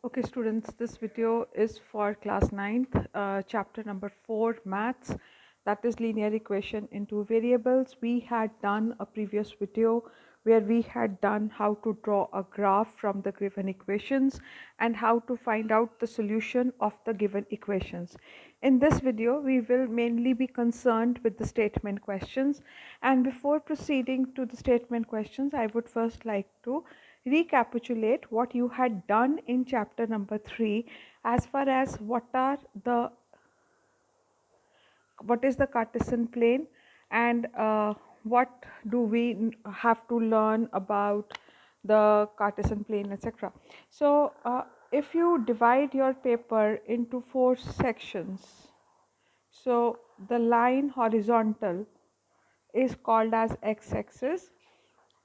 Okay students, this video is for class 9th, chapter number 4 maths, that is linear equation into variables. We had done a previous video where we had done how to draw a graph from the given equations and how to find out the solution of the given equations. In this video we will mainly be concerned with the statement questions, and before proceeding to the statement questions I would first like to recapitulate what you had done in chapter number 3 as far as what is the Cartesian plane, and what do we have to learn about the Cartesian plane, etc. So if you divide your paper into 4 sections, so the line horizontal is called as x-axis,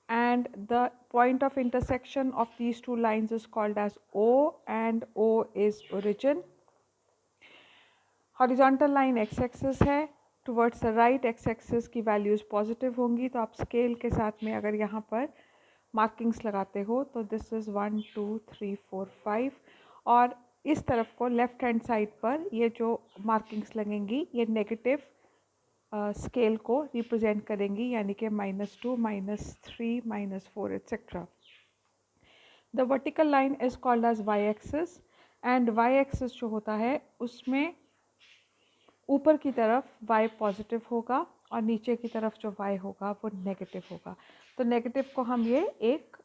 and the point of intersection of these two lines is called as O, and O is origin. Horizontal line x axis है, towards the right x axis की values positive होंगी, तो आप scale के साथ में अगर यहाँ पर मार्किंग्स लगाते हो तो दिस इज़ 1 2 3 4 5, और इस तरफ को लेफ़्ट हैंड साइड पर ये जो मार्किंग्स लगेंगी ये नेगेटिव स्केल को रिप्रेजेंट करेंगी, यानी कि -2 -3 -4 etcetera. The vertical line is called as Y axis, and Y axis जो होता है उसमें ऊपर की तरफ y पॉजिटिव होगा और नीचे की तरफ जो y होगा वो नेगेटिव होगा. तो नेगेटिव को हम ये एक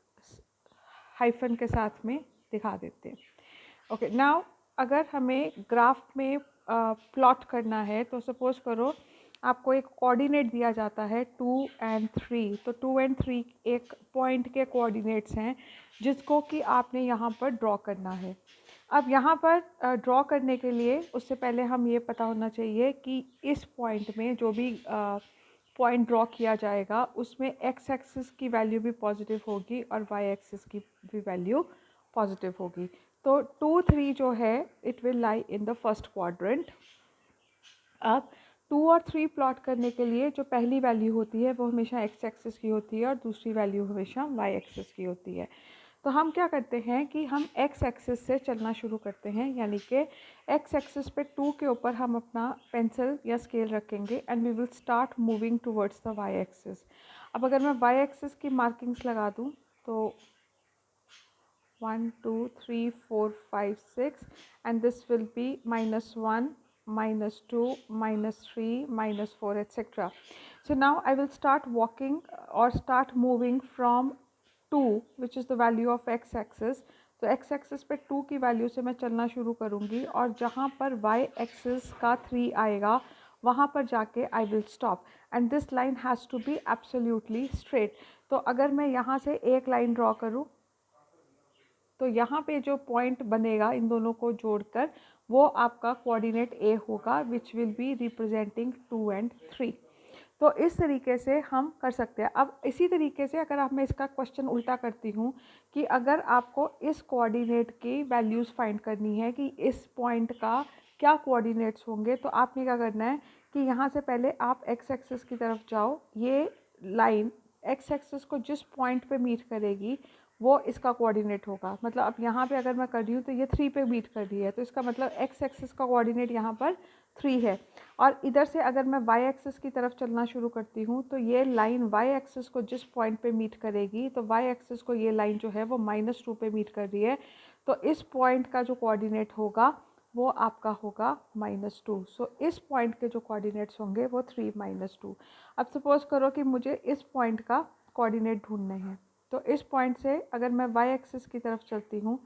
हाइफन के साथ में दिखा देते हैं. ओके, नाउ अगर हमें ग्राफ में प्लॉट करना है तो सपोज करो आपको एक कोऑर्डिनेट दिया जाता है 2 and 3, तो 2 and 3 एक पॉइंट के कोऑर्डिनेट्स हैं जिसको कि आपने यहाँ पर ड्रॉ करना है. अब यहाँ पर ड्रॉ करने के लिए उससे पहले हम ये पता होना चाहिए कि इस पॉइंट में जो भी पॉइंट ड्रॉ किया जाएगा उसमें एक्स एक्सिस की वैल्यू भी पॉजिटिव होगी और वाई एक्सिस की भी वैल्यू पॉजिटिव होगी. तो 2 3 जो है it will lie in the first quadrant. अब 2 और 3 प्लॉट करने के लिए जो पहली वैल्यू होती है वो हमेशा एक्स एक्सिस की होती है और दूसरी वैल्यू हमेशा वाई एक्सिस की होती है. तो हम क्या करते हैं कि हम एक्स एक्सिस से चलना शुरू करते हैं, यानी कि एक्स एक्सिस पे 2 के ऊपर हम अपना पेंसिल या स्केल रखेंगे and we will start moving towards the Y axis. अब अगर मैं वाई एक्सिस की मार्किंग्स लगा दूँ तो 1 2 3 4 5 6, and this will be -1 -2 -3 -4 etc. So now I will start walking or start moving from 2 which is the value of x axis. तो x axis पे 2 की वैल्यू से मैं चलना शुरू करूँगी और जहाँ पर y axis का 3 आएगा वहाँ पर जाके I will stop, and this line has to be absolutely straight. तो अगर मैं यहाँ से एक लाइन ड्रॉ करूँ तो यहाँ पे जो पॉइंट बनेगा इन दोनों को जोड़कर वो आपका कोऑर्डिनेट A होगा which will be representing 2 and 3. तो इस तरीके से हम कर सकते हैं. अब इसी तरीके से अगर आप मैं इसका क्वेश्चन उल्टा करती हूँ कि अगर आपको इस कोऑर्डिनेट की वैल्यूज़ फाइंड करनी है कि इस पॉइंट का क्या कोऑर्डिनेट्स होंगे, तो आपने क्या करना है कि यहाँ से पहले आप एक्स एक्सिस की तरफ जाओ. ये लाइन एक्स एक्सिस को जिस पॉइंट पे मीट करेगी वो इसका कोऑर्डिनेट होगा. मतलब अब यहाँ पे अगर मैं कर रही हूँ तो ये 3 पे मीट कर रही है, तो इसका मतलब एक्स एक्सिस का कोऑर्डिनेट यहाँ पर 3 है. और इधर से अगर मैं वाई एक्सिस की तरफ चलना शुरू करती हूँ तो ये लाइन वाई एक्सिस को जिस पॉइंट पे मीट करेगी, तो वाई एक्सिस को ये लाइन जो है वो -2 पे मीट कर रही है, तो इस पॉइंट का जो कोऑर्डिनेट होगा वो आपका होगा -2. सो इस पॉइंट के जो कोऑर्डिनेट्स होंगे वो 3 -2. अब सपोज करो कि मुझे इस पॉइंट का कोऑर्डिनेट ढूंढने हैं, तो इस पॉइंट से अगर मैं वाई एक्सिस की तरफ चलती हूँ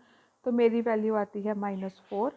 तो मेरी वैल्यू आती है -4,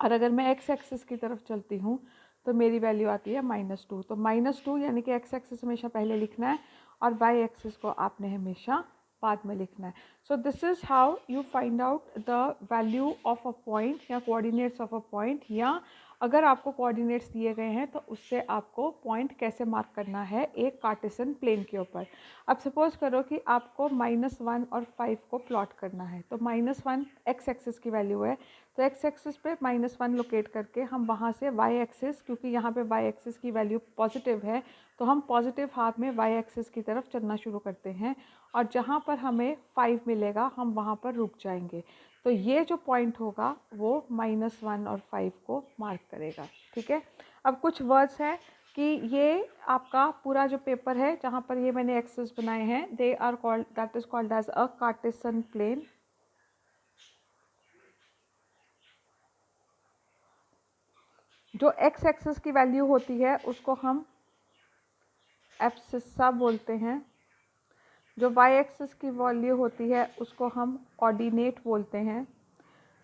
और अगर मैं एक्स एक्सिस की तरफ चलती हूँ तो मेरी वैल्यू आती है -2. तो -2 यानी कि एक्स एक्सिस हमेशा पहले लिखना है और वाई एक्सिस को आपने हमेशा बाद में लिखना है. So this is how you find out the value of a point या कोऑर्डिनेट्स ऑफ अ पॉइंट, या अगर आपको कोऑर्डिनेट्स दिए गए हैं तो उससे आपको पॉइंट कैसे मार्क करना है एक कार्टेशियन प्लेन के ऊपर. अब सपोज करो कि आपको -1 और 5 को प्लॉट करना है, तो -1 एक्स एक्सिस की वैल्यू है, तो एक्स एक्सिस पे -1 लोकेट करके हम वहाँ से वाई एक्सिस, क्योंकि यहाँ पे वाई एक्सिस की वैल्यू पॉजिटिव है तो हम पॉजिटिव हाफ में वाई एक्सिस की तरफ चलना शुरू करते हैं और जहाँ पर हमें 5 मिलेगा हम वहाँ पर रुक जाएंगे। तो ये जो पॉइंट होगा वो -1 और 5 को मार्क करेगा। ठीक है, अब कुछ वर्ड्स हैं कि ये आपका पूरा जो पेपर है जहाँ पर ये मैंने एक्सेस बनाए हैं, they are called, that is called as a Cartesian plane. जो एक्स एक्सिस की वैल्यू होती है उसको हम एब्सिस्सा बोलते हैं, जो वाई एक्सिस की वैल्यू होती है उसको हम ऑर्डिनेट बोलते हैं।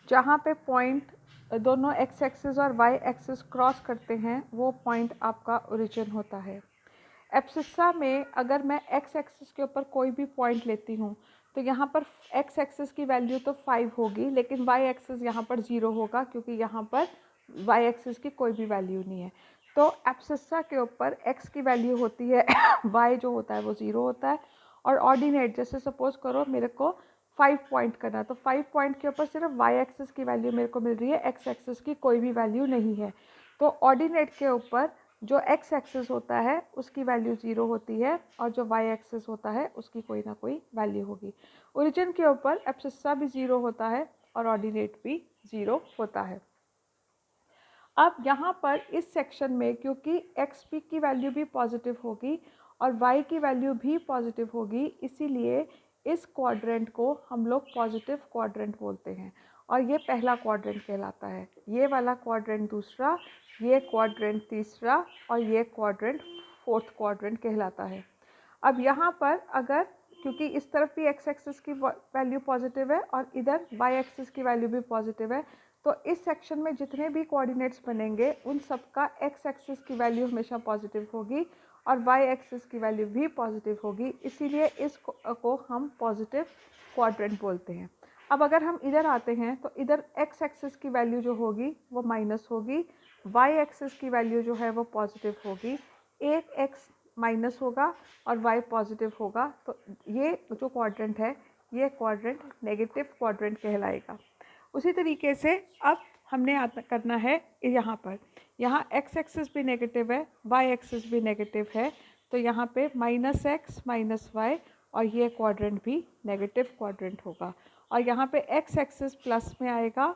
जहाँ पे पॉइंट दोनों एक्स एक्सिस और वाई एक्सिस क्रॉस करते हैं वो पॉइंट आपका ओरिजिन होता है। एब्सिस्सा में अगर मैं एक्स एक्सिस के ऊपर कोई भी पॉइंट लेती हूँ तो यहाँ पर एक्स एक्सिस की वैल्यू तो 5 होगी, लेकिन वाई एक्सिस यहाँ पर 0 होगा क्योंकि यहाँ पर वाई एक्सिस की कोई भी वैल्यू नहीं है। तो एब्सिस्सा के ऊपर एक्स की वैल्यू होती है वाई जो होता है वो 0 होता है, और ऑर्डिनेट जैसे सपोज करो मेरे को 5 पॉइंट करना, तो 5 पॉइंट के ऊपर सिर्फ वाई एक्सिस की वैल्यू मेरे को मिल रही है, एक्स एक्सिस की कोई भी वैल्यू नहीं है। तो ऑर्डिनेट के ऊपर जो एक्स एक्सिस होता है उसकी वैल्यू 0 होती है और जो वाई एक्सिस होता है उसकी कोई ना कोई वैल्यू होगी। ओरिजिन के ऊपर एब्सिस्सा भी 0 होता है और ऑर्डिनेट भी 0 होता है। अब यहाँ पर इस सेक्शन में क्योंकि एक्स पी की वैल्यू भी पॉजिटिव होगी और वाई की वैल्यू भी पॉजिटिव होगी, इसीलिए इस क्वाड्रेंट को हम लोग पॉजिटिव क्वाड्रेंट बोलते हैं और ये पहला क्वाड्रेंट कहलाता है। ये वाला क्वाड्रेंट दूसरा, ये क्वाड्रेंट तीसरा और ये क्वाड्रेंट फोर्थ क्वाड्रेंट कहलाता है। अब यहाँ पर अगर क्योंकि इस तरफ भी एक्स एक्सिस की वैल्यू पॉजिटिव है और इधर वाई एक्सिस की वैल्यू भी पॉजिटिव है, तो इस सेक्शन में जितने भी कोऑर्डिनेट्स बनेंगे उन सब का एक्स एक्सिस की वैल्यू हमेशा पॉजिटिव होगी और वाई एक्सिस की वैल्यू भी पॉजिटिव होगी, इसीलिए इस को हम पॉजिटिव क्वाड्रेंट बोलते हैं। अब अगर हम इधर आते हैं तो इधर एक्स एक्सिस की वैल्यू जो होगी वो माइनस होगी, वाई एक्सिस की वैल्यू जो है वो पॉजिटिव होगी, एक एक्स माइनस होगा और वाई पॉजिटिव होगा, तो ये जो क्वाड्रेंट है ये क्वाड्रेंट नेगेटिव क्वाड्रेंट कहलाएगा। उसी तरीके से अब हमने करना है यहाँ पर, यहाँ एक्स एक्सिस भी नेगेटिव है, वाई एक्सिस भी नेगेटिव है, तो यहाँ पे -x -y और ये क्वाड्रेंट भी नेगेटिव क्वाड्रेंट होगा और यहाँ पे एक्स एक्सिस प्लस में आएगा,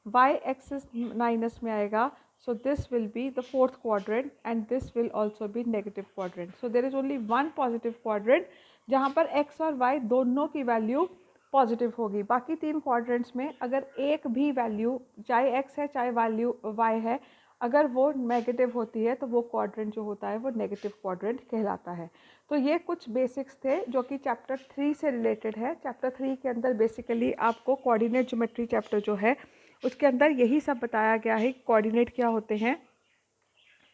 y axis minus में आएगा, so this will be the fourth quadrant and this will also be negative quadrant. So there is only one positive quadrant जहाँ पर x और y दोनों की वैल्यू पॉजिटिव होगी। बाकी 3 क्वाड्रेंट्स में अगर एक भी वैल्यू चाहे x है चाहे वैल्यू y है, अगर वो नेगेटिव होती है तो वो क्वाड्रेंट जो होता है वो नेगेटिव क्वाड्रेंट कहलाता है। तो ये कुछ बेसिक्स थे जो कि चैप्टर 3 से रिलेटेड है। चैप्टर 3 के अंदर बेसिकली आपको कोऑर्डिनेट ज्योमेट्री चैप्टर जो है उसके अंदर यही सब बताया गया है, कोऑर्डिनेट क्या होते हैं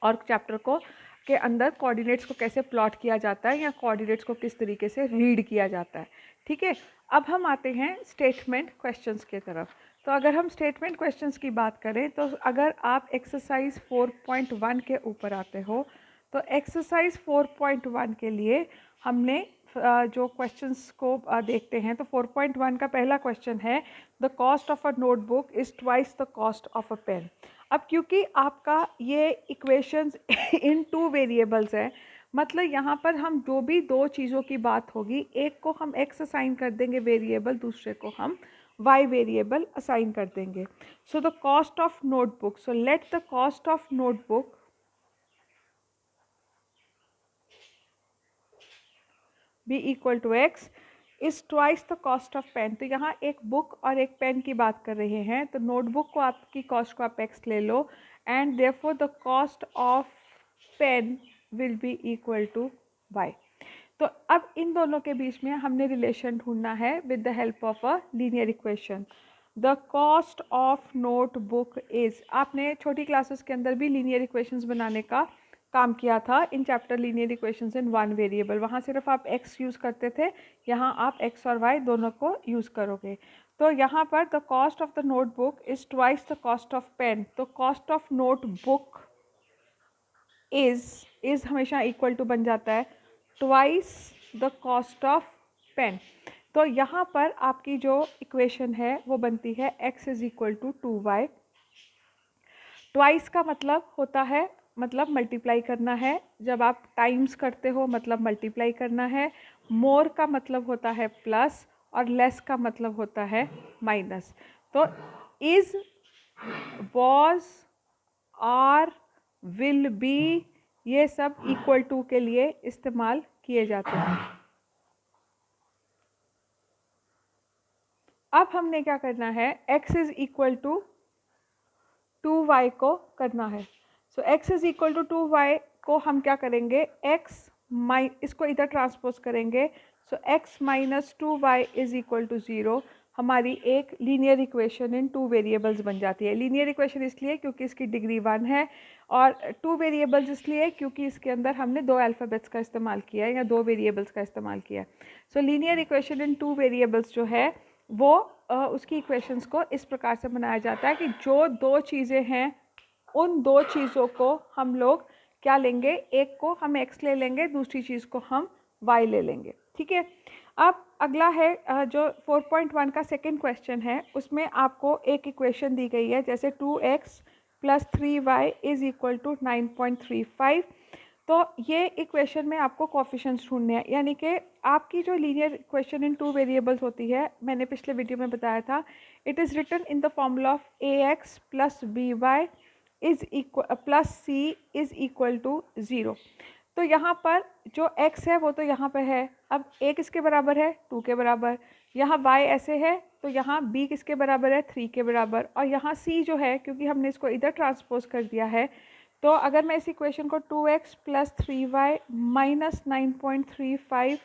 और चैप्टर को के अंदर कोऑर्डिनेट्स को कैसे प्लॉट किया जाता है या कोऑर्डिनेट्स को किस तरीके से रीड किया जाता है। ठीक है, अब हम आते हैं स्टेटमेंट क्वेश्चंस के तरफ। तो अगर हम स्टेटमेंट क्वेश्चंस की बात करें तो अगर आप एक्सरसाइज 4.1 के ऊपर आते हो तो एक्सरसाइज 4.1 के लिए हमने जो क्वेश्चंस को देखते हैं तो 4.1 का पहला क्वेश्चन है, the cost of a notebook is twice the cost of a pen. अब क्योंकि आपका ये इक्वेशंस इन 2 वेरिएबल्स है, मतलब यहाँ पर हम जो भी 2 चीज़ों की बात होगी, एक को हम x असाइन कर देंगे वेरिएबल, दूसरे को हम y वेरिएबल असाइन कर देंगे। So the cost of notebook, so let the cost of notebook be equal to x is twice the cost of pen. तो यहाँ एक बुक और एक पेन की बात कर रहे हैं, तो नोटबुक को आपकी कॉस्ट को आप x ले लो and therefore the cost of pen will be equal to y। तो अब इन दोनों के बीच में हमने रिलेशन ढूंढना है with the help of a linear equation. The cost of notebook is, आपने छोटी क्लासेस के अंदर भी लीनियर इक्वेशंस बनाने का काम किया था in chapter linear equations in 1 variable, वहाँ सिर्फ आप x यूज़ करते थे, यहाँ आप x और y दोनों को यूज़ करोगे। तो यहाँ पर the cost of the notebook is twice the cost of pen, तो कॉस्ट ऑफ नोटबुक इज़ हमेशा इक्वल टू बन जाता है twice the cost of pen. तो यहाँ पर आपकी जो इक्वेशन है वो बनती है x is equal to 2y। Twice का मतलब होता है, मतलब मल्टीप्लाई करना है, जब आप टाइम्स करते हो मतलब मल्टीप्लाई करना है, मोर का मतलब होता है प्लस और लेस का मतलब होता है माइनस। तो is, was, are, will be, ये सब इक्वल टू के लिए इस्तेमाल किए जाते हैं। अब हमने क्या करना है, x is equal to 2y को करना है। So x is equal to 2y को हम क्या करेंगे, इसको इधर ट्रांसपोज करेंगे। So x minus 2y is equal to 0 हमारी एक लीनियर इक्वेशन इन 2 वेरिएबल्स बन जाती है। लीनियर इक्वेशन इसलिए क्योंकि इसकी डिग्री 1 है, और 2 वेरिएबल्स इसलिए क्योंकि इसके अंदर हमने 2 अल्फ़ाबेट्स का इस्तेमाल किया है या 2 वेरिएबल्स का इस्तेमाल किया है। सो लीनियर इक्वेशन इन 2 वेरिएबल्स जो है वो उसकी इक्वेशंस को इस प्रकार से बनाया जाता है कि जो दो चीज़ें हैं उन दो चीज़ों को हम लोग क्या लेंगे, एक को हम x ले लेंगे, दूसरी चीज़ को हम y ले लेंगे। ठीक है। अब अगला है जो 4.1 का सेकंड क्वेश्चन है, उसमें आपको एक इक्वेशन दी गई है जैसे 2x plus 3y is equal to 9.35। तो ये इक्वेशन में आपको कोफिशिएंट्स ढूंढने हैं, यानी कि आपकी जो लीनियर इक्वेशन इन 2 वेरिएबल्स होती है, मैंने पिछले वीडियो में बताया था, it is written in the formula of ax plus by is equal plus c is equal to 0। तो यहाँ पर जो x है वो तो यहाँ पे है, अब a किसके बराबर है, 2 के बराबर। यहाँ y ऐसे है तो यहाँ b किसके बराबर है, 3 के बराबर। और यहाँ c जो है, क्योंकि हमने इसको इधर ट्रांसपोज कर दिया है, तो अगर मैं इस इक्वेशन को 2x प्लस 3y माइनस 9.35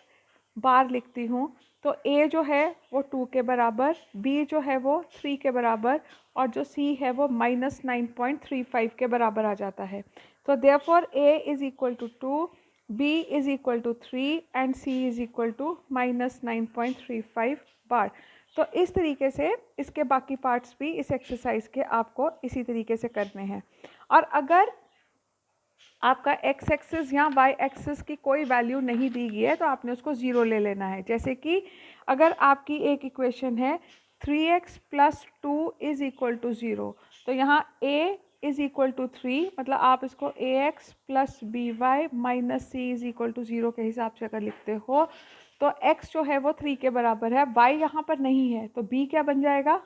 बार लिखती हूँ, तो a जो है वो 2 के बराबर, b जो है वो 3 के बराबर, और जो c है वो माइनस 9.35 के बराबर आ जाता है। तो therefore a is equal to 2, b is equal to 3 and c is equal to minus 9.35 बार। तो इस तरीके से इसके बाकी पार्ट्स भी इस एक्सरसाइज के आपको इसी तरीके से करने हैं। और अगर आपका x एक्सिस या y एक्सिस की कोई वैल्यू नहीं दी गई है तो आपने उसको 0 ले लेना है। जैसे कि अगर आपकी एक इक्वेशन है 3x plus 2 is equal to 0, तो यहाँ a इज इक्वल टू 3, मतलब आप इसको ax plus B Y minus C is equal to 0 के हिसाब से अगर लिखते हो, तो x जो है वो 3 के बराबर है, y यहाँ पर नहीं है, तो b क्या बन जाएगा,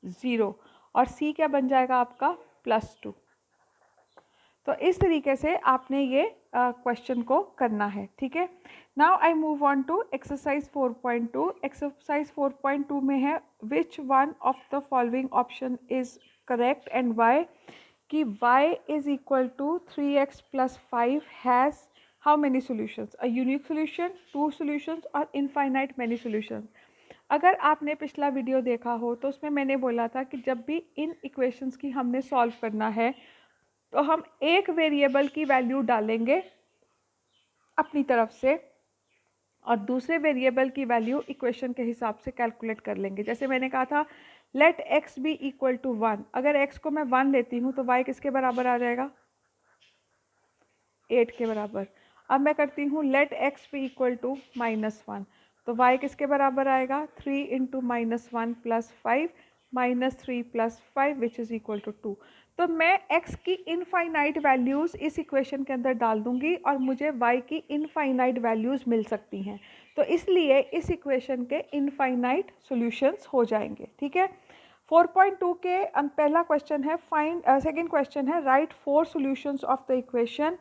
0, और c क्या बन जाएगा आपका, प्लस 2। तो इस तरीके से आपने ये क्वेश्चन को करना है। ठीक है। Now I move on to exercise 4.2। Exercise 4.2 में है which one of the following option is correct and why, कि y is equal to 3x plus 5 has how many solutions, a unique solution, 2 solutions और infinite many solutions. अगर आपने पिछला video देखा हो तो उसमें मैंने बोला था कि जब भी इन इक्वेशंस की हमने सॉल्व करना है तो हम एक वेरिएबल की वैल्यू डालेंगे अपनी तरफ से और दूसरे वेरिएबल की वैल्यू इक्वेशन के हिसाब से कैलकुलेट कर लेंगे। जैसे मैंने कहा था let x be equal to 1, अगर x को मैं 1 लेती हूँ तो y किसके बराबर आ जाएगा, 8 के बराबर। अब मैं करती हूँ let x be equal to -1, तो y किसके बराबर आएगा, 3 into -1 plus 5 minus 3 plus 5 which is equal to 2। तो मैं x की इनफाइनाइट वैल्यूज़ इस इक्वेशन के अंदर डाल दूंगी और मुझे y की इनफाइनाइट वैल्यूज़ मिल सकती हैं, तो इसलिए इस इक्वेशन के इनफाइनाइट सॉल्यूशंस हो जाएंगे। ठीक है। 4.2 के पहला क्वेश्चन है फाइंड, सेकंड क्वेश्चन है write 4 solutions of the equation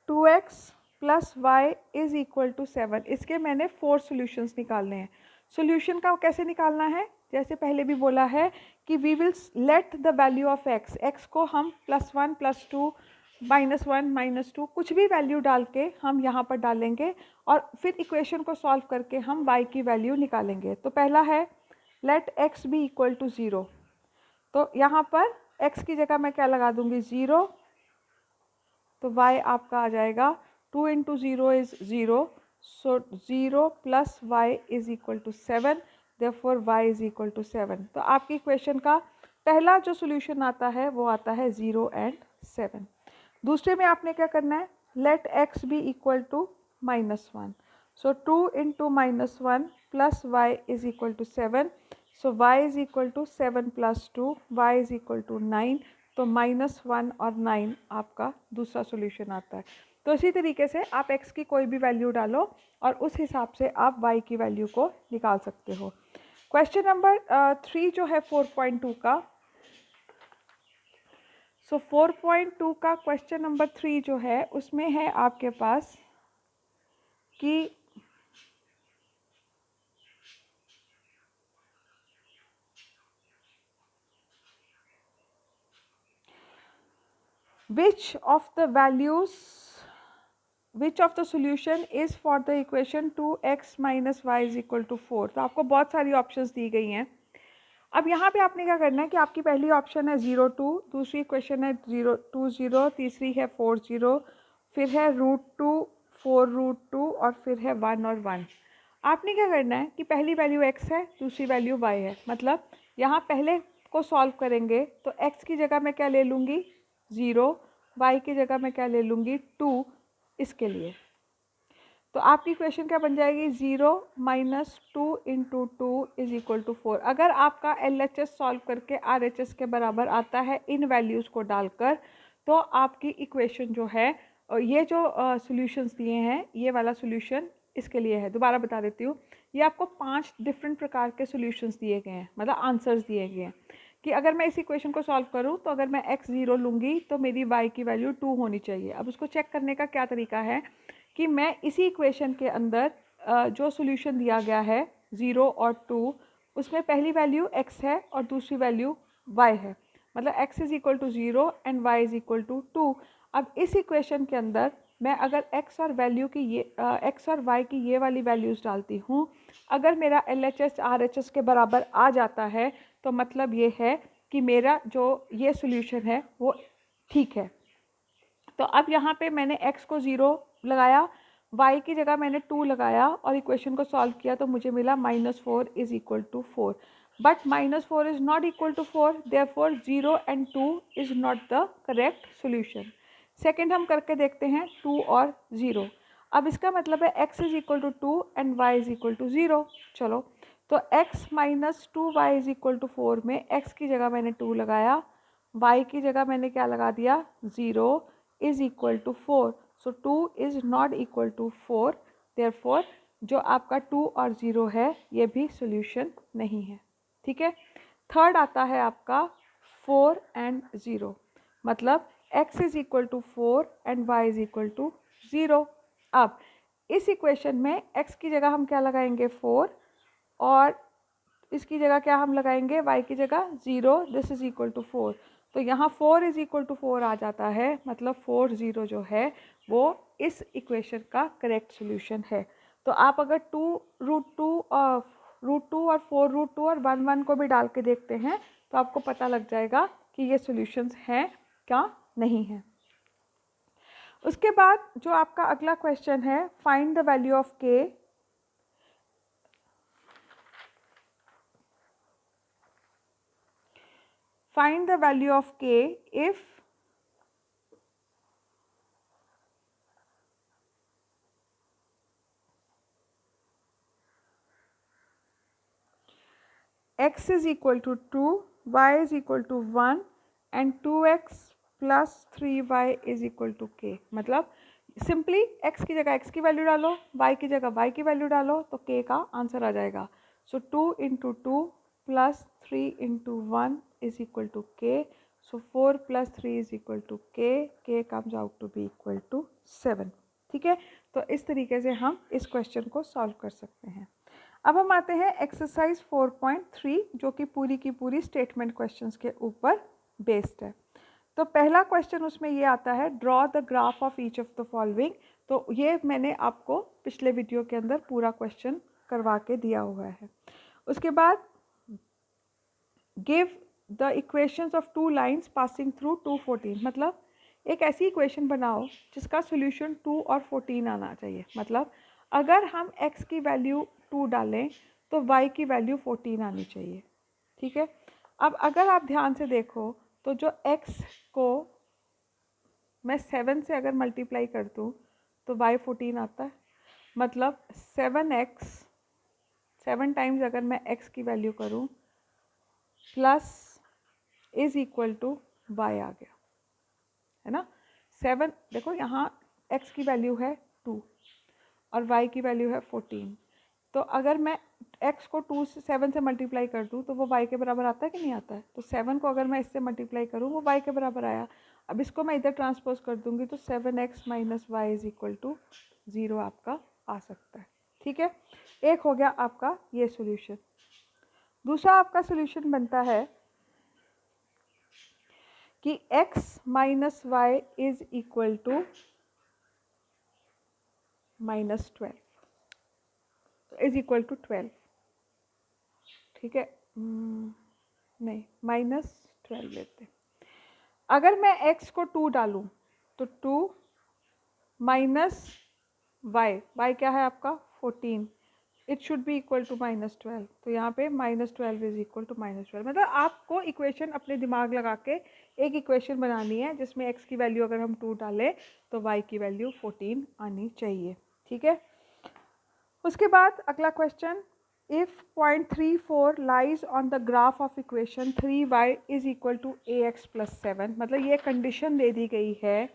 2x plus Y is equal to 7। इसके मैंने 4 सॉल्यूशंस निकालने हैं। सॉल्यूशन का कैसे निकालना है, जैसे पहले भी बोला है कि we will let the value of x को हम +1 +2 -1 -2 कुछ भी वैल्यू डाल के हम यहाँ पर डालेंगे और फिर इक्वेशन को सॉल्व करके हम y की वैल्यू निकालेंगे। तो पहला है let x be equal to 0, तो यहाँ पर x की जगह मैं क्या लगा दूंगी, 0, तो y आपका आ जाएगा 2 into 0 is 0, so 0 plus Y is equal to 7, therefore y is equal to 7। तो आपकी इक्वेशन का पहला जो सॉल्यूशन आता है वो आता है 0 एंड 7। दूसरे में आपने क्या करना है, let x be equal to -1, so 2 into -1 plus Y is equal to 7, so y is equal to 7 plus 2, y is equal to 9, तो -1 और 9 आपका दूसरा सॉल्यूशन आता है। तो इसी तरीके से आप x की कोई भी वैल्यू डालो और उस हिसाब से आप y की वैल्यू को निकाल सकते हो। क्वेश्चन नंबर 3 जो है 4.2 का, सो 4.2 का क्वेश्चन नंबर 3 जो है उसमें है आपके पास कि which of the solution is for the equation 2x minus y is equal to 4। तो आपको बहुत सारी ऑप्शंस दी गई हैं। अब यहाँ पे आपने क्या करना है कि आपकी पहली ऑप्शन है 0 2, दूसरी इक्वेशन है 0 2 0, तीसरी है 4 0, फिर है √2 4 √2 और फिर है 1 और 1। आपने क्या करना है कि पहली वैल्यू x है, दूसरी वैल्यू y है। मतलब यहाँ पहले को सॉल्व करेंगे तो x की जगह मैं क्या ले लूँगी 0, y की जगह मैं क्या ले लूँगी 2 इसके लिए। तो आपकी इक्वेशन क्या बन जाएगी 0 minus 2 into 2 is equal to 4। अगर आपका LHS सॉल्व करके RHS के बराबर आता है इन वैल्यूज़ को डालकर, तो आपकी इक्वेशन जो है, ये जो सॉल्यूशंस दिए हैं ये वाला सॉल्यूशन इसके लिए है। दोबारा बता देती हूँ, ये आपको 5 डिफरेंट प्रकार के सॉल्यूशंस दिए गए हैं, मतलब आंसर्स दिए गए हैं कि अगर मैं इस इक्वेशन को सॉल्व करूँ तो अगर मैं x 0 लूँगी तो मेरी y की वैल्यू 2 होनी चाहिए। अब उसको चेक करने का क्या तरीका है कि मैं इसी इक्वेशन के अंदर जो सॉल्यूशन दिया गया है 0 और 2, उसमें पहली वैल्यू x है और दूसरी वैल्यू y है। मतलब x is equal to 0 and y is equal to 2। अब इस इक्वेशन के अंदर मैं अगर x और वैल्यू की ये x और y की ये वाली वैल्यूज़ डालती हूँ, अगर मेरा LHS RHS के बराबर आ जाता है तो मतलब ये है कि मेरा जो ये सॉल्यूशन है वो ठीक है। तो अब यहाँ पे मैंने x को 0 लगाया, y की जगह मैंने 2 लगाया और इक्वेशन को सॉल्व किया तो मुझे मिला -4 is equal to 4। But -4 is not equal to 4, therefore 0 and 2 is not the correct solution. Second हम करके देखते हैं 2 और 0। अब इसका मतलब है x is equal to 2 and y is equal to 0। चलो, तो x minus 2y is equal to 4 में x की जगह मैंने 2 लगाया, y की जगह मैंने क्या लगा दिया 0 is equal to 4। So 2 is not equal to 4, therefore जो आपका 2 और 0 है ये भी सॉल्यूशन नहीं है। ठीक है। थर्ड आता है आपका 4 एंड 0। मतलब x is equal to 4 and y is equal to 0। अब इस इक्वेशन में x की जगह हम क्या लगाएंगे 4 और इसकी जगह क्या हम लगाएंगे y की जगह 0, दिस इज इक्वल टू 4। तो यहाँ 4 इज इक्वल टू 4 आ जाता है, मतलब 4 0 जो है वो इस इक्वेशन का करेक्ट सॉल्यूशन है। तो आप अगर 2√2 और 4√2 और 1 1 को भी डाल के देखते हैं तो आपको पता लग जाएगा कि ये सॉल्यूशंस हैं क्या नहीं है। उसके बाद जो आपका अगला क्वेश्चन है, find the value of k। Find the value of k if x is equal to 2, y is equal to 1 and 2x plus 3y is equal to k। मतलब सिंपली x की जगह x की value डालो, y की जगह y की value डालो तो k का आंसर आ जाएगा। So 2 into 2 plus 3 into 1 is equal to k। So 4 plus 3 is equal to k comes out to be equal to 7। ठीक है। तो इस तरीके से हम इस क्वेश्चन को सॉल्व कर सकते हैं। अब हम आते हैं एक्सरसाइज 4.3 जो कि पूरी की पूरी स्टेटमेंट क्वेश्चंस के ऊपर बेस्ड है। तो पहला क्वेश्चन उसमें ये आता है, draw the graph of each of the following. तो ये मैंने आपको पिछले वीडियो के अंदर पूरा क्वेश्चन करवा के दिया हुआ है। उसके बाद give the equations of 2 lines passing through 2 14। मतलब एक ऐसी इक्वेशन बनाओ जिसका सोल्यूशन 2 और 14 आना चाहिए। मतलब अगर हम x की वैल्यू 2 डालें तो y की वैल्यू 14 आनी चाहिए। ठीक है। अब अगर आप ध्यान से देखो तो जो x को मैं 7 से अगर मल्टीप्लाई कर दूँ तो y 14 आता है। मतलब 7x 7 टाइम्स अगर मैं x की वैल्यू करूँ plus is equal to y आ गया, है ना। 7 देखो यहाँ x की वैल्यू है 2 और y की वैल्यू है 14। तो अगर मैं x को 2 से 7 से मल्टीप्लाई कर दूँ तो वो y के बराबर आता है कि नहीं आता है? तो 7 को अगर मैं इससे मल्टीप्लाई करूँ वो y के बराबर आया। अब इसको मैं इधर ट्रांसपोज कर दूँगी तो 7x minus y is equal to 0 आपका आ सकता है। ठीक है, एक हो गया आपका ये सोल्यूशन। दूसरा आपका सोल्यूशन बनता है कि x minus y is equal to -12 is equal to 12। ठीक है, नहीं -12 लेते। अगर मैं x को 2 डालूं तो 2 माइनस y क्या है आपका 14, it should be equal to -12। तो यहाँ पे -12 इज इक्वल टू -12। मतलब आपको इक्वेशन अपने दिमाग लगा के एक इक्वेशन बनानी है जिसमें x की वैल्यू अगर हम 2 डालें तो y की वैल्यू 14 आनी चाहिए। ठीक है, उसके बाद अगला question, if point 34 lies on the graph of equation 3y is equal to ax plus 7। मतलब ये कंडीशन दे दी गई है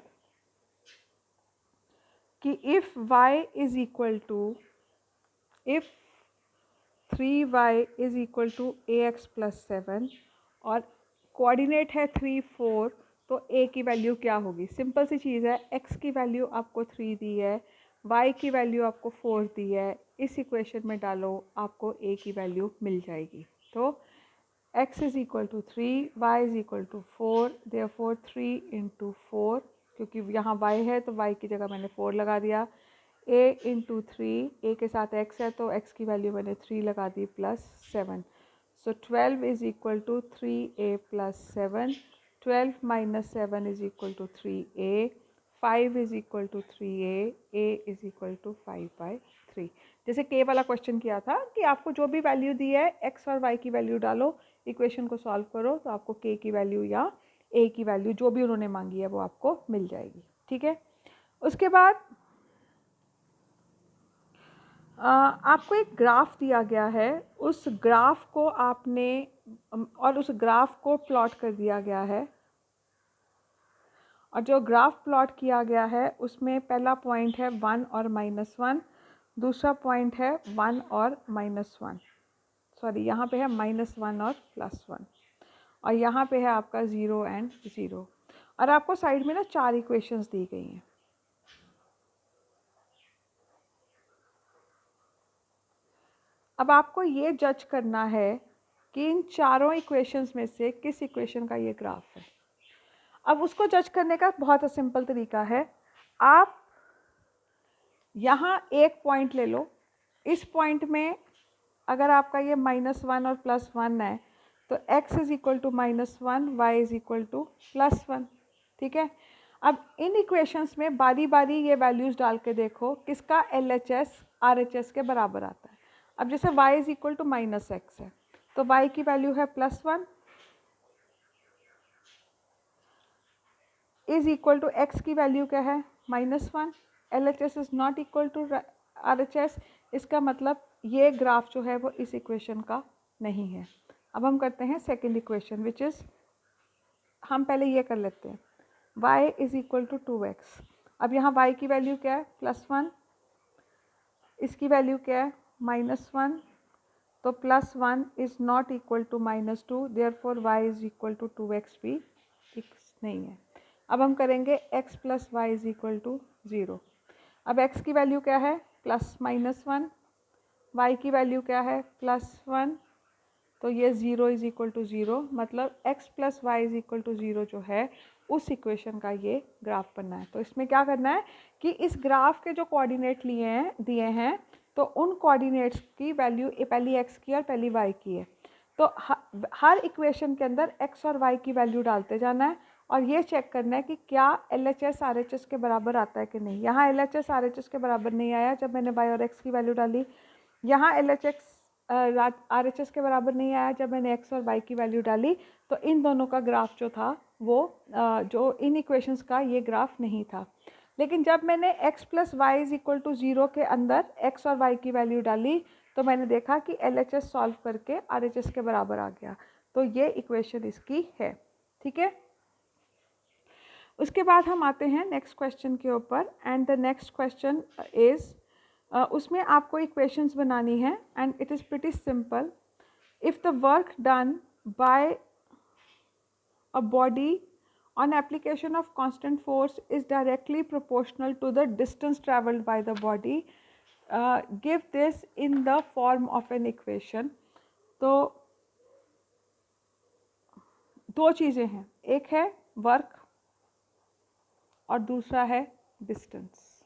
कि if y is equal to, if 3y is equal to ax plus 7 और कोऑर्डिनेट है 3 4, तो a की वैल्यू क्या होगी? सिंपल सी चीज़ है, x की वैल्यू आपको 3 दी है, y की वैल्यू आपको 4 दी है, इस इक्वेशन में डालो आपको a की वैल्यू मिल जाएगी। तो x is equal to 3, y is equal to 4, therefore 3 into 4, क्योंकि यहाँ y है तो y की जगह मैंने 4 लगा दिया, a इंटू 3, a के साथ x है तो x की वैल्यू मैंने 3 लगा दी plus 7। So 12 is equal to 3a plus 7, 12 minus 7 is equal to 3a, 5 is equal to 3a, a is equal to 5/3। जैसे k वाला क्वेश्चन किया था कि आपको जो भी वैल्यू दी है x और y की वैल्यू डालो, इक्वेशन को सॉल्व करो तो आपको k की वैल्यू या a की वैल्यू जो भी उन्होंने मांगी है वो आपको मिल जाएगी। ठीक है, उसके बाद आपको एक ग्राफ दिया गया है, उस ग्राफ को आपने और उस ग्राफ को प्लॉट कर दिया गया है, और जो ग्राफ प्लॉट किया गया है उसमें पहला पॉइंट है 1 और -1, दूसरा पॉइंट है 1 और -1, सॉरी यहाँ पे है -1 और +1, और यहाँ पे है आपका 0 एंड 0, और आपको साइड में ना 4 इक्वेशंस दी गई हैं। अब आपको ये जज करना है कि इन चारों इक्वेशंस में से किस इक्वेशन का ये ग्राफ है। अब उसको जज करने का बहुत सिंपल तरीका है, आप यहाँ एक पॉइंट ले लो, इस पॉइंट में अगर आपका ये -1 और +1 है तो x is equal to -1, y is equal to +1। ठीक है, अब इन इक्वेशंस में बारी बारी ये वैल्यूज़ डाल के देखो किसका LHS RHS के बराबर आता है। अब जैसे y is equal to -x है तो y की वैल्यू है +1 इज इक्वल टू x की वैल्यू क्या है -1, LHS is not equal to RHS। इसका मतलब ये ग्राफ जो है वो इस इक्वेशन का नहीं है। अब हम करते हैं सेकंड इक्वेशन विच इज़, हम पहले ये कर लेते हैं, y is equal to 2x। अब यहाँ y की वैल्यू क्या है +1, इसकी वैल्यू क्या है -1, तो +1 is not equal to -2, therefore y is equal to 2x भी नहीं है। अब हम करेंगे x plus Y is equal to 0। अब x की वैल्यू क्या है +-1, y की वैल्यू क्या है +1, तो ये 0 इज इक्वल टू 0, मतलब x plus Y is equal to 0 जो है उस इक्वेशन का ये ग्राफ बनना है। तो इसमें क्या करना है कि इस ग्राफ के जो कोऑर्डिनेट लिए हैं दिए हैं तो उन कोऑर्डिनेट्स की वैल्यू पहली x की और पहली y की है, तो हर इक्वेशन के अंदर x और y की वैल्यू डालते जाना है और ये चेक करना है कि क्या LHS RHS के बराबर आता है कि नहीं। यहाँ LHS RHS के बराबर नहीं आया जब मैंने y और x की वैल्यू डाली, यहाँ LHS RHS के बराबर नहीं आया जब मैंने x और y की वैल्यू डाली, तो इन दोनों का ग्राफ जो था वो जो इन इक्वेशंस का ये ग्राफ नहीं था। लेकिन जब मैंने x plus Y is equal to 0 के अंदर x और y की वैल्यू डाली तो मैंने देखा कि LHS सॉल्व करके RHS के बराबर आ गया, तो ये इक्वेशन इसकी है। ठीक है, उसके बाद हम आते हैं नेक्स्ट क्वेश्चन के ऊपर, and the next question is, उसमें आपको इक्वेशंस बनानी है and it is pretty simple. If the work done by a body on application of constant force is directly proportional to the distance traveled by the body, give this in the form of an equation. तो दो चीज़ें हैं, एक है work और दूसरा है distance.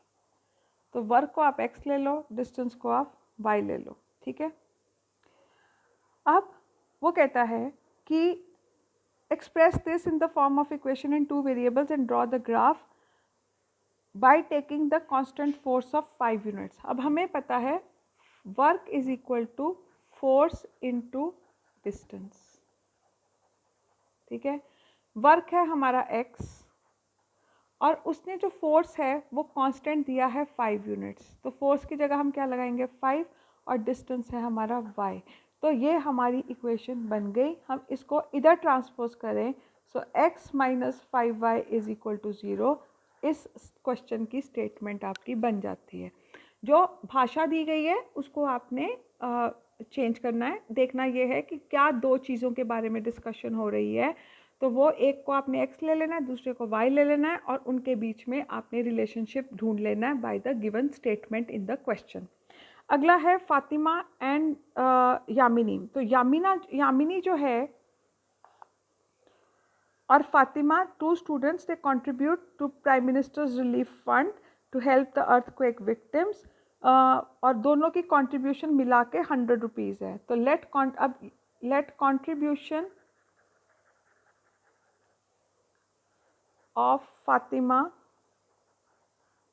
तो वर्क को आप x ले लो, डिस्टेंस को आप y ले लो. ठीक है. अब वो कहता है कि express this in the form of equation in two variables and draw the graph by taking the constant force of 5 units. अब हमें पता है work is equal to force into distance. ठीक है. वर्क है हमारा x और उसने जो फोर्स है वो कांस्टेंट दिया है 5 यूनिट्स. तो फोर्स की जगह हम क्या लगाएंगे 5 और डिस्टेंस है हमारा y. तो ये हमारी इक्वेशन बन गई. हम इसको इधर ट्रांसपोज करें, so x minus 5y is equal to 0. इस क्वेश्चन की स्टेटमेंट आपकी बन जाती है. जो भाषा दी गई है उसको आपने चेंज करना है. देखना ये है कि क्या दो चीज़ों के बारे में डिस्कशन हो रही है. तो वो एक को आपने x ले लेना है, दूसरे को y ले लेना है और उनके बीच में आपने रिलेशनशिप ढूंढ लेना है by the given statement in the question. अगला है फातिमा एंड यामिनी. तो यामिनी जो है और Fatima, two students, they contribute to prime minister's relief fund to help the earthquake victims. और दोनों की कंट्रीब्यूशन मिला के 100 रुपीज़ है. तो let contribution of Fatima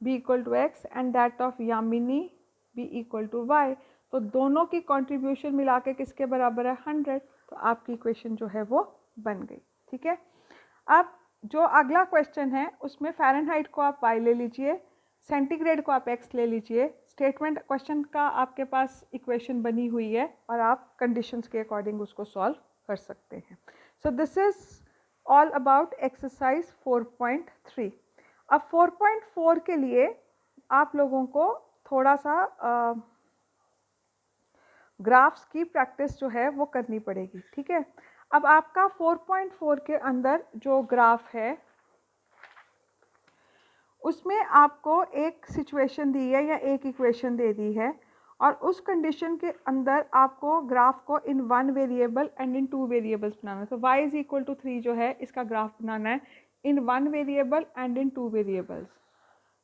be equal to x and that of Yamini be equal to y. तो दोनों की कंट्रीब्यूशन मिला के किसके बराबर है 100. तो आपकी इक्वेशन जो है वो बन गई. ठीक है. अब जो अगला क्वेश्चन है उसमें फ़ारेनहाइट को आप y ले लीजिए, सेंटीग्रेड को आप x ले लीजिए. स्टेटमेंट क्वेश्चन का आपके पास इक्वेशन बनी हुई है और आप कंडीशंस के अकॉर्डिंग उसको सॉल्व कर सकते हैं. So this is all about exercise 4.3. अब 4.4 के लिए आप लोगों को थोड़ा सा ग्राफ्स की प्रैक्टिस जो है वो करनी पड़ेगी. ठीक है. अब आपका 4.4 के अंदर जो ग्राफ है उसमें आपको एक सिचुएशन दी है या एक इक्वेशन दे दी है और उस कंडीशन के अंदर आपको ग्राफ को इन 1 वेरिएबल एंड इन 2 वेरिएबल्स बनाना है. तो y इज इक्वल टू 3 जो है इसका ग्राफ बनाना है इन 1 वेरिएबल एंड इन 2 वेरिएबल्स.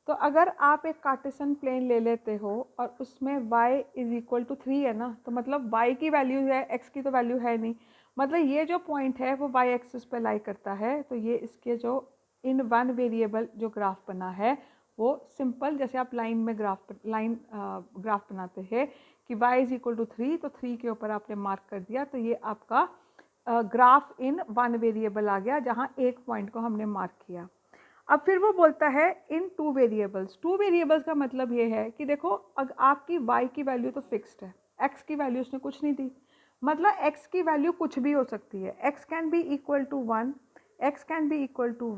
तो अगर आप एक कार्टेशियन प्लेन ले लेते हो और उसमें y इज इक्वल टू 3 है ना, तो मतलब y की वैल्यू है, x की तो वैल्यू है नहीं, मतलब ये जो पॉइंट है वो y एक्सिस पे लाई करता है. तो ये इसके जो इन 1 वेरिएबल जो ग्राफ बना है वो सिंपल, जैसे आप लाइन में ग्राफ बनाते हैं कि y इज इक्वल टू 3, तो 3 के ऊपर आपने मार्क कर दिया. तो ये आपका ग्राफ इन 1 वेरिएबल आ गया जहाँ एक पॉइंट को हमने मार्क किया. अब फिर वो बोलता है इन 2 वेरिएबल्स. 2 वेरिएबल्स का मतलब ये है कि देखो आपकी y की वैल्यू तो फिक्स्ड है, x की वैल्यू उसने कुछ नहीं दी, मतलब x की वैल्यू कुछ भी हो सकती है. x can be equal to 1, x can be equal to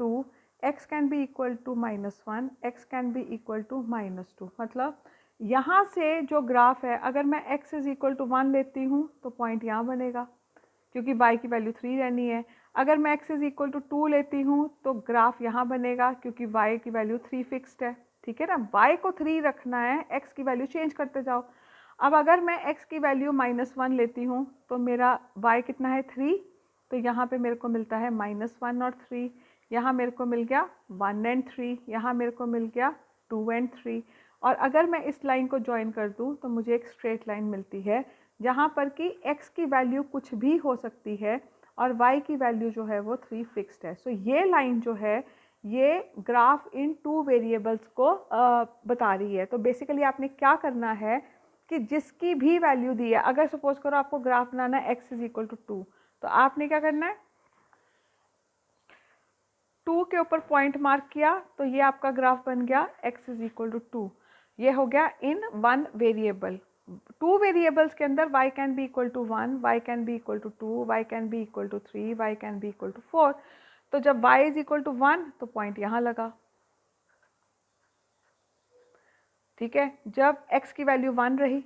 2, x can be equal to -1, x can be equal to -2. मतलब यहाँ से जो ग्राफ है, अगर मैं x इज इक्वल टू 1 लेती हूँ तो पॉइंट यहाँ बनेगा क्योंकि y की वैल्यू 3 रहनी है. अगर मैं x इज इक्वल टू 2 लेती हूँ तो ग्राफ यहाँ बनेगा क्योंकि y की वैल्यू 3 फिक्स्ड है. ठीक है ना. y को 3 रखना है, x की वैल्यू चेंज करते जाओ. अब अगर मैं x की वैल्यू -1 लेती हूँ तो मेरा y कितना है 3, तो यहाँ पे मेरे को मिलता है -1 और 3. यहाँ मेरे को मिल गया 1 एंड 3, यहाँ मेरे को मिल गया 2 एंड 3. और अगर मैं इस लाइन को ज्वाइन कर दूँ तो मुझे एक स्ट्रेट लाइन मिलती है जहाँ पर कि x की वैल्यू कुछ भी हो सकती है और y की वैल्यू जो है वो 3 फिक्स्ड है. सो ये लाइन जो है ये ग्राफ इन 2 वेरिएबल्स को बता रही है. तो बेसिकली आपने क्या करना है कि जिसकी भी वैल्यू दी है, अगर सपोज करो आपको ग्राफ बनाना है x इज इक्वल टू 2, तो आपने क्या करना है 2 के ऊपर पॉइंट मार्क किया तो ये आपका ग्राफ बन गया x इज इक्वल टू 2. ये हो गया इन 1 वेरिएबल. 2 वेरिएबल्स के अंदर y can be equal to 1, y can be equal to 2, y can be equal to 3, y can be equal to 4. तो जब y इज इक्वल टू 1 तो पॉइंट यहाँ लगा, ठीक है। जब x की वैल्यू 1 रही,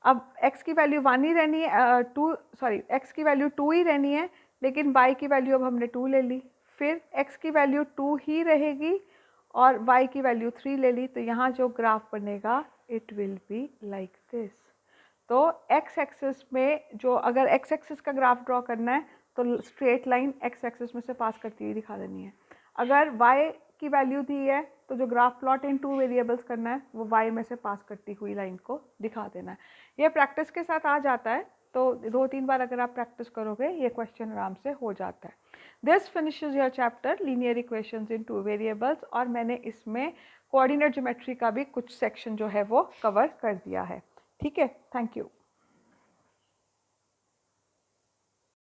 अब x की वैल्यू 1 ही रहनी है, x की वैल्यू 2 ही रहनी है, लेकिन y की वैल्यू अब हमने 2 ले ली, फिर x की वैल्यू 2 ही रहेगी और y की वैल्यू 3 ले ली, तो यहाँ जो ग्राफ बनेगा it will be like this. तो x एक्सिस में जो, अगर x एक्सिस का ग्राफ ड्रॉ करना है तो स्ट्रेट लाइन x एक्सिस में से पास करती हुई दिखा देनी है। अगर y की वैल्यू दी है तो जो ग्राफ प्लॉट इन 2 वेरिएबल्स करना है वो y में से पास करती हुई लाइन को दिखा देना है। ये प्रैक्टिस के साथ आ जाता है, तो 2-3 बार अगर आप प्रैक्टिस करोगे ये क्वेश्चन आराम से हो जाता है। This finishes your chapter linear equations in 2 variables, और मैंने इसमें कोऑर्डिनेट ज्योमेट्री का भी कुछ सेक्शन जो है वो कवर कर दिया है। ठीक है, थैंक यू।